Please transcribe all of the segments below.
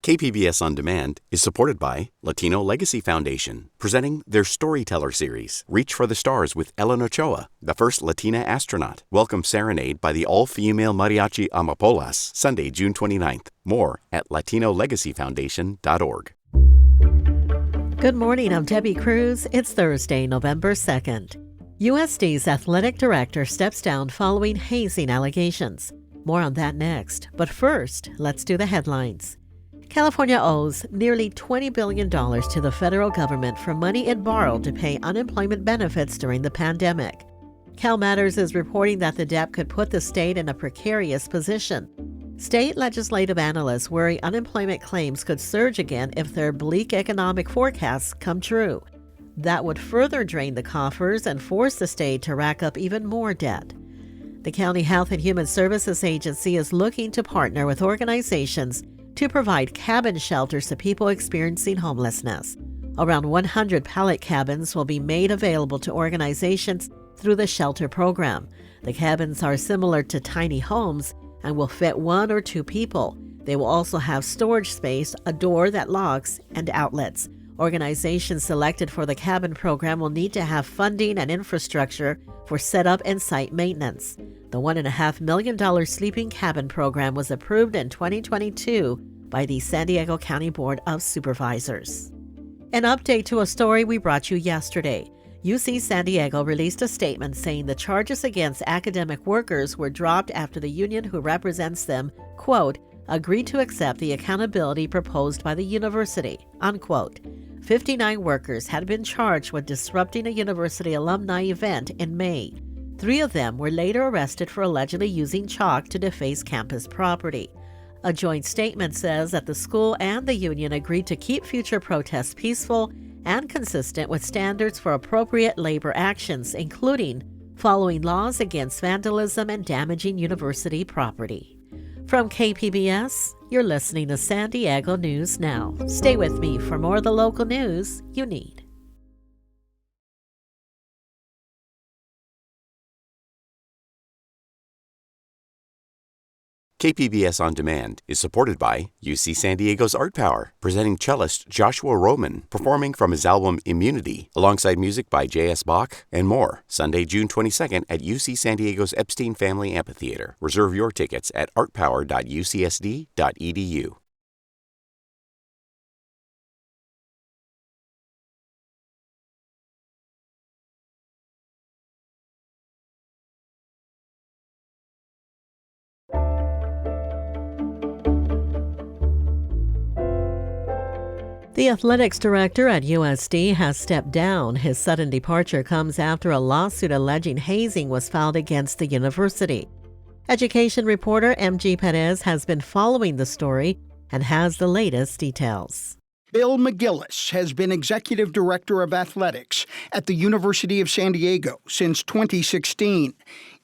KPBS On Demand is supported by Latino Legacy Foundation, presenting their Storyteller series, Reach for the Stars with Ellen Ochoa, the first Latina astronaut. Welcome Serenade by the all-female mariachi Amapolas, Sunday, June 29th. More at latinolegacyfoundation.org. Good morning, I'm Debbie Cruz. It's Thursday, November 2nd. USD's athletic director steps down following hazing allegations. More on that next. But first, let's do the headlines. California owes nearly $20 billion to the federal government for money it borrowed to pay unemployment benefits during the pandemic. Cal Matters is reporting that the debt could put the state in a precarious position. State legislative analysts worry unemployment claims could surge again if their bleak economic forecasts come true. That would further drain the coffers and force the state to rack up even more debt. The County Health and Human Services Agency is looking to partner with organizations to provide cabin shelters to people experiencing homelessness. Around 100 pallet cabins will be made available to organizations through the shelter program. The cabins are similar to tiny homes and will fit 1 or 2 people. They will also have storage space, a door that locks, and outlets. Organizations selected for the cabin program will need to have funding and infrastructure for setup and site maintenance. The $1.5 million sleeping cabin program was approved in 2022 by the San Diego County Board of Supervisors. An update to a story we brought you yesterday. UC San Diego released a statement saying the charges against academic workers were dropped after the union who represents them, quote, agreed to accept the accountability proposed by the university, unquote. 59 workers had been charged with disrupting a university alumni event in May. 3 of them were later arrested for allegedly using chalk to deface campus property. A joint statement says that the school and the union agreed to keep future protests peaceful and consistent with standards for appropriate labor actions, including following laws against vandalism and damaging university property. From KPBS, you're listening to San Diego News Now. Stay with me for more of the local news you need. KPBS On Demand is supported by UC San Diego's Art Power, presenting cellist Joshua Roman, performing from his album Immunity, alongside music by J.S. Bach and more, Sunday, June 22nd at UC San Diego's Epstein Family Amphitheater. Reserve your tickets at artpower.ucsd.edu. The athletics director at USD has stepped down. His sudden departure comes after a lawsuit alleging hazing was filed against the university. Education reporter MG Perez has been following the story and has the latest details. Bill McGillis has been executive director of athletics at the University of San Diego since 2016.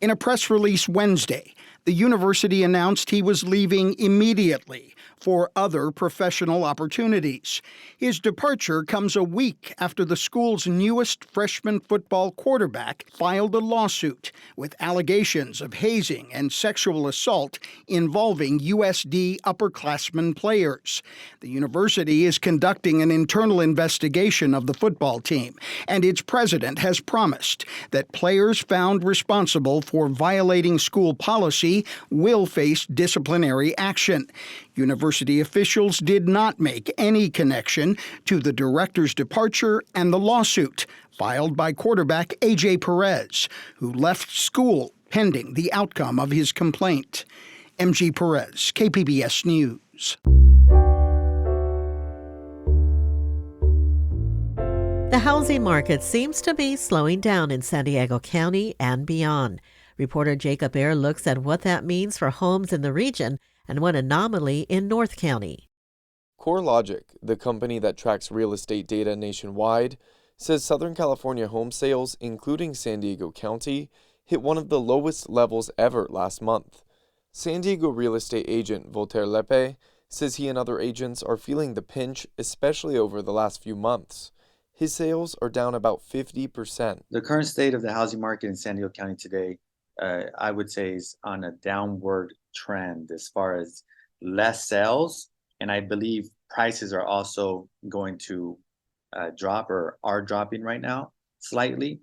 In a press release Wednesday, the university announced he was leaving immediately for other professional opportunities. His departure comes a week after the school's newest freshman football quarterback filed a lawsuit with allegations of hazing and sexual assault involving USD upperclassmen players. The university is conducting an internal investigation of the football team, and its president has promised that players found responsible for violating school policy will face disciplinary action. University officials did not make any connection to the director's departure and the lawsuit filed by quarterback A.J. Perez, who left school pending the outcome of his complaint. M.G. Perez, KPBS News. The housing market seems to be slowing down in San Diego County and beyond. Reporter Jacob Ayer looks at what that means for homes in the region and one anomaly in North County. CoreLogic, the company that tracks real estate data nationwide, says Southern California home sales, including San Diego County, hit one of the lowest levels ever last month. San Diego real estate agent Voltaire Lepe says he and other agents are feeling the pinch, especially over the last few months. His sales are down about 50%. The current state of the housing market in San Diego County today, I would say, is on a downward trend as far as less sales And I believe prices are also going to drop or are dropping right now slightly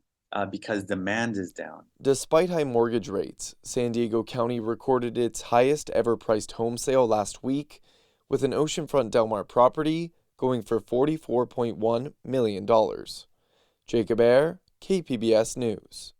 because demand is down. Despite high mortgage rates, San Diego County recorded its highest ever priced home sale last week, with an oceanfront Del Mar property going for $44.1 million. Jacob Ayer, KPBS News.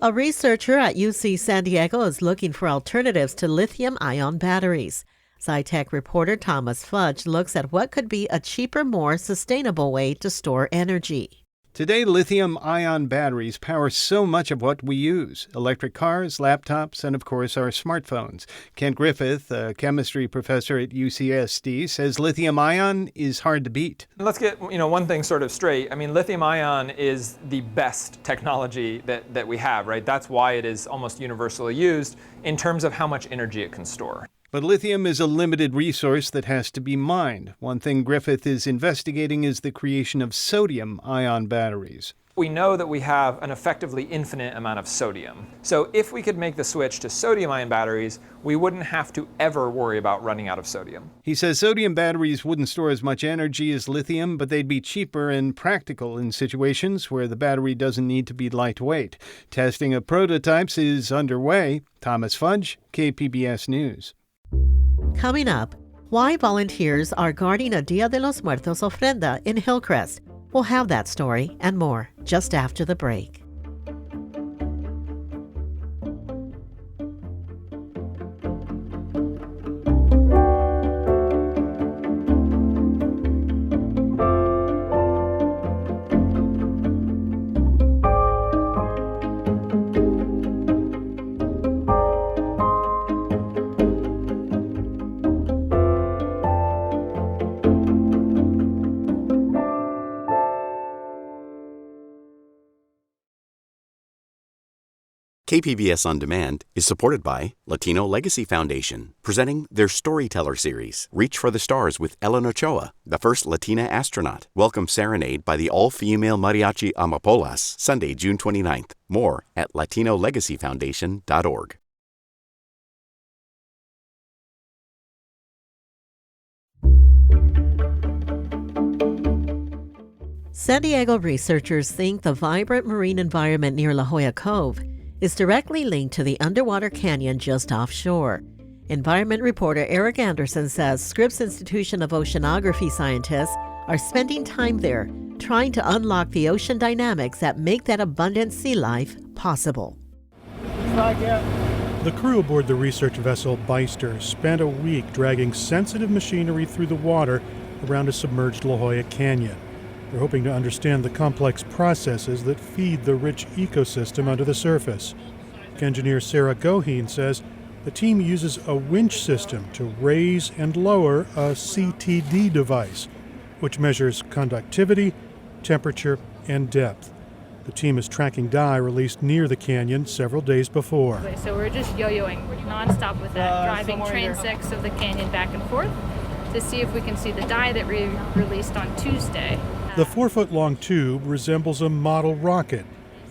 A researcher at UC San Diego is looking for alternatives to lithium-ion batteries. SciTech reporter Thomas Fudge looks at what could be a cheaper, more sustainable way to store energy. Today, lithium-ion batteries power so much of what we use: electric cars, laptops, and, of course, our smartphones. Kent Griffith, a chemistry professor at UCSD, says lithium-ion is hard to beat. Let's get one thing sort of straight. I mean, lithium-ion is the best technology that we have, right? That's why it is almost universally used in terms of how much energy it can store. But lithium is a limited resource that has to be mined. One thing Griffith is investigating is the creation of sodium-ion batteries. We know that we have an effectively infinite amount of sodium. So if we could make the switch to sodium-ion batteries, we wouldn't have to ever worry about running out of sodium. He says sodium batteries wouldn't store as much energy as lithium, but they'd be cheaper and practical in situations where the battery doesn't need to be lightweight. Testing of prototypes is underway. Thomas Fudge, KPBS News. Coming up, why volunteers are guarding a Día de los Muertos ofrenda in Hillcrest. We'll have that story and more just after the break. KPBS On Demand is supported by Latino Legacy Foundation, presenting their Storyteller series, Reach for the Stars with Ellen Ochoa, the first Latina astronaut. Welcome Serenade by the all-female mariachi Amapolas, Sunday, June 29th. More at latinolegacyfoundation.org. San Diego researchers think the vibrant marine environment near La Jolla Cove is directly linked to the underwater canyon just offshore. Environment reporter Eric Anderson says Scripps Institution of Oceanography scientists are spending time there trying to unlock the ocean dynamics that make that abundant sea life possible. The crew aboard the research vessel Beister spent a week dragging sensitive machinery through the water around a submerged La Jolla Canyon. They're hoping to understand the complex processes that feed the rich ecosystem under the surface. Engineer Sarah Goheen says the team uses a winch system to raise and lower a CTD device, which measures conductivity, temperature, and depth. The team is tracking dye released near the canyon several days before. So we're just yo-yoing nonstop with that, driving transects of the canyon back and forth to see if we can see the dye that we released on Tuesday. The 4-foot-long tube resembles a model rocket.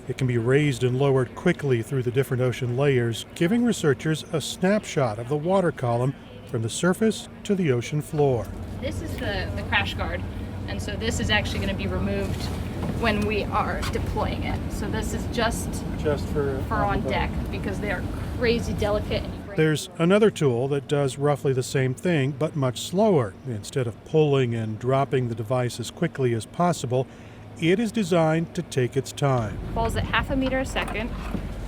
It can be raised and lowered quickly through the different ocean layers, giving researchers a snapshot of the water column from the surface to the ocean floor. This is the crash guard, and so this is actually going to be removed when we are deploying it. So this is just for on deck, because they are crazy delicate. There's another tool that does roughly the same thing, but much slower. Instead of pulling and dropping the device as quickly as possible, it is designed to take its time. Falls at 0.5 meters a second.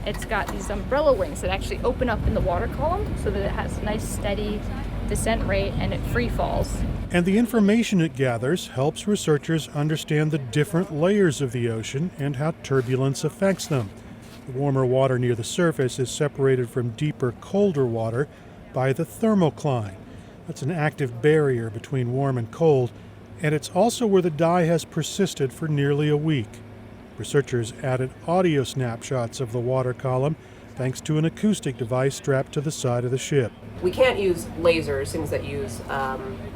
It's got these umbrella wings that actually open up in the water column so that it has a nice steady descent rate and it free falls. And the information it gathers helps researchers understand the different layers of the ocean and how turbulence affects them. The warmer water near the surface is separated from deeper, colder water by the thermocline. That's an active barrier between warm and cold, and it's also where the dye has persisted for nearly a week. Researchers added audio snapshots of the water column thanks to an acoustic device strapped to the side of the ship. We can't use lasers, things that use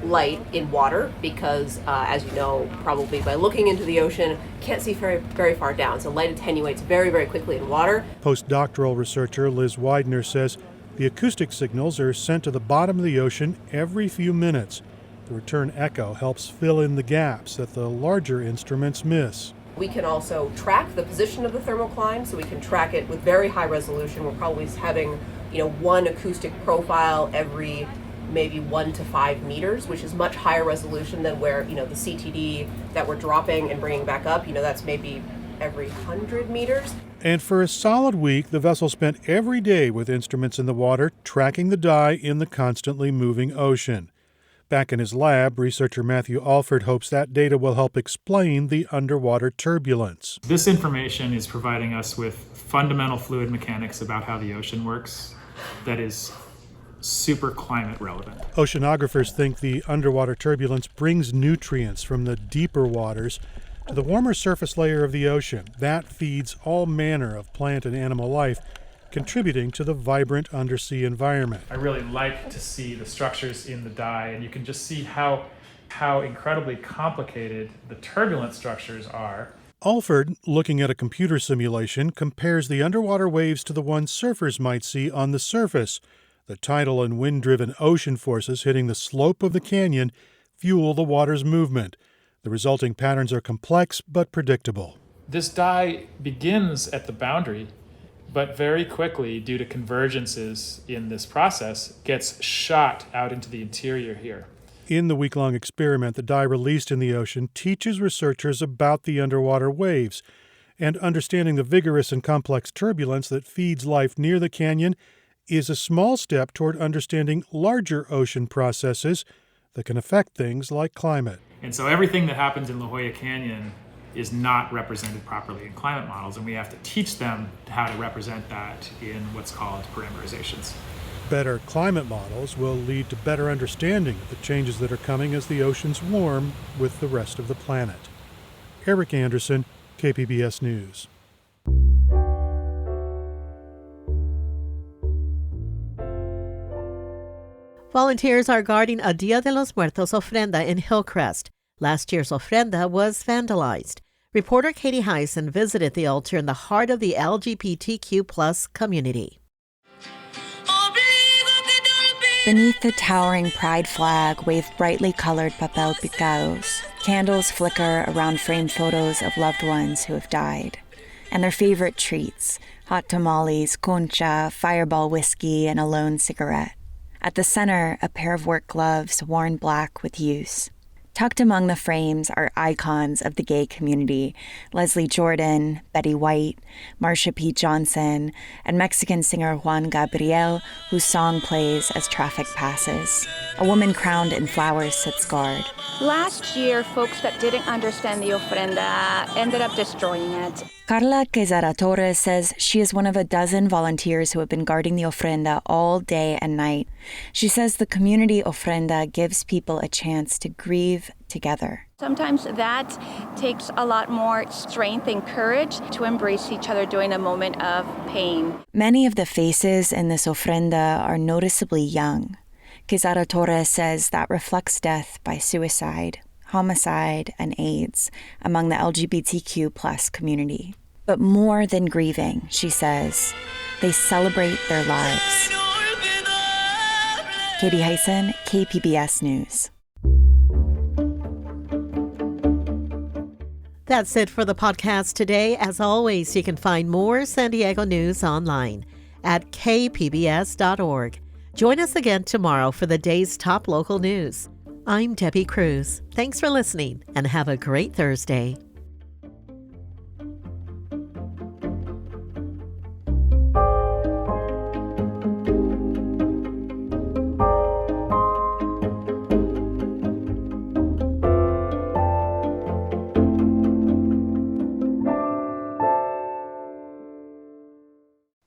light in water, because as you know, probably by looking into the ocean, can't see very, very far down. So light attenuates very, very quickly in water. Postdoctoral researcher Liz Widener says The acoustic signals are sent to the bottom of the ocean every few minutes. The return echo helps fill in the gaps that the larger instruments miss. We can also track the position of the thermocline, so we can track it with very high resolution. We're probably having, one acoustic profile every maybe 1 to 5 meters, which is much higher resolution than where, the CTD that we're dropping and bringing back up, that's maybe every 100 meters. And for a solid week, the vessel spent every day with instruments in the water, tracking the dye in the constantly moving ocean. Back in his lab, researcher Matthew Alford hopes that data will help explain the underwater turbulence. This information is providing us with fundamental fluid mechanics about how the ocean works that is super climate relevant. Oceanographers think the underwater turbulence brings nutrients from the deeper waters to the warmer surface layer of the ocean. That feeds all manner of plant and animal life, contributing to the vibrant undersea environment. I really like to see the structures in the dye, and you can just see how incredibly complicated the turbulent structures are. Alford, looking at a computer simulation, compares the underwater waves to the ones surfers might see on the surface. The tidal and wind-driven ocean forces hitting the slope of the canyon fuel the water's movement. The resulting patterns are complex but predictable. This dye begins at the boundary, but very quickly, due to convergences in this process, gets shot out into the interior here. In the week-long experiment, the dye released in the ocean teaches researchers about the underwater waves, and understanding the vigorous and complex turbulence that feeds life near the canyon is a small step toward understanding larger ocean processes that can affect things like climate. And so everything that happens in La Jolla Canyon is not represented properly in climate models, and we have to teach them how to represent that in what's called parameterizations. Better climate models will lead to better understanding of the changes that are coming as the oceans warm with the rest of the planet. Eric Anderson, KPBS News. Volunteers are guarding a Día de los Muertos ofrenda in Hillcrest. Last year's ofrenda was vandalized. Reporter Katie Hyson visited the altar in the heart of the LGBTQ+ community. Beneath the towering pride flag wave brightly colored papel picados. Candles flicker around framed photos of loved ones who have died. And their favorite treats, hot tamales, concha, fireball whiskey, and a lone cigarette. At the center, a pair of work gloves worn black with use. Tucked among the frames are icons of the gay community: Leslie Jordan, Betty White, Marsha P. Johnson, and Mexican singer Juan Gabriel, whose song plays as traffic passes. A woman crowned in flowers sits guard. Last year, folks that didn't understand the ofrenda ended up destroying it. Carla Quezada Torres says she is one of a dozen volunteers who have been guarding the ofrenda all day and night. She says the community ofrenda gives people a chance to grieve together. Sometimes that takes a lot more strength and courage to embrace each other during a moment of pain. Many of the faces in this ofrenda are noticeably young. Quezada Torres says that reflects death by suicide, homicide, and AIDS among the LGBTQ+ community. But more than grieving, she says, they celebrate their lives. Katie Hyson, KPBS News. That's it for the podcast today. As always, you can find more San Diego news online at kpbs.org. Join us again tomorrow for the day's top local news. I'm Debbie Cruz. Thanks for listening and have a great Thursday.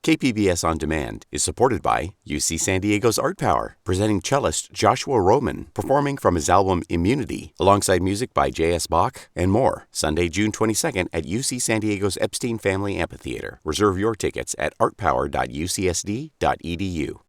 KPBS On Demand is supported by UC San Diego's Art Power, presenting cellist Joshua Roman, performing from his album Immunity, alongside music by J.S. Bach and more, Sunday, June 22nd at UC San Diego's Epstein Family Amphitheater. Reserve your tickets at artpower.ucsd.edu.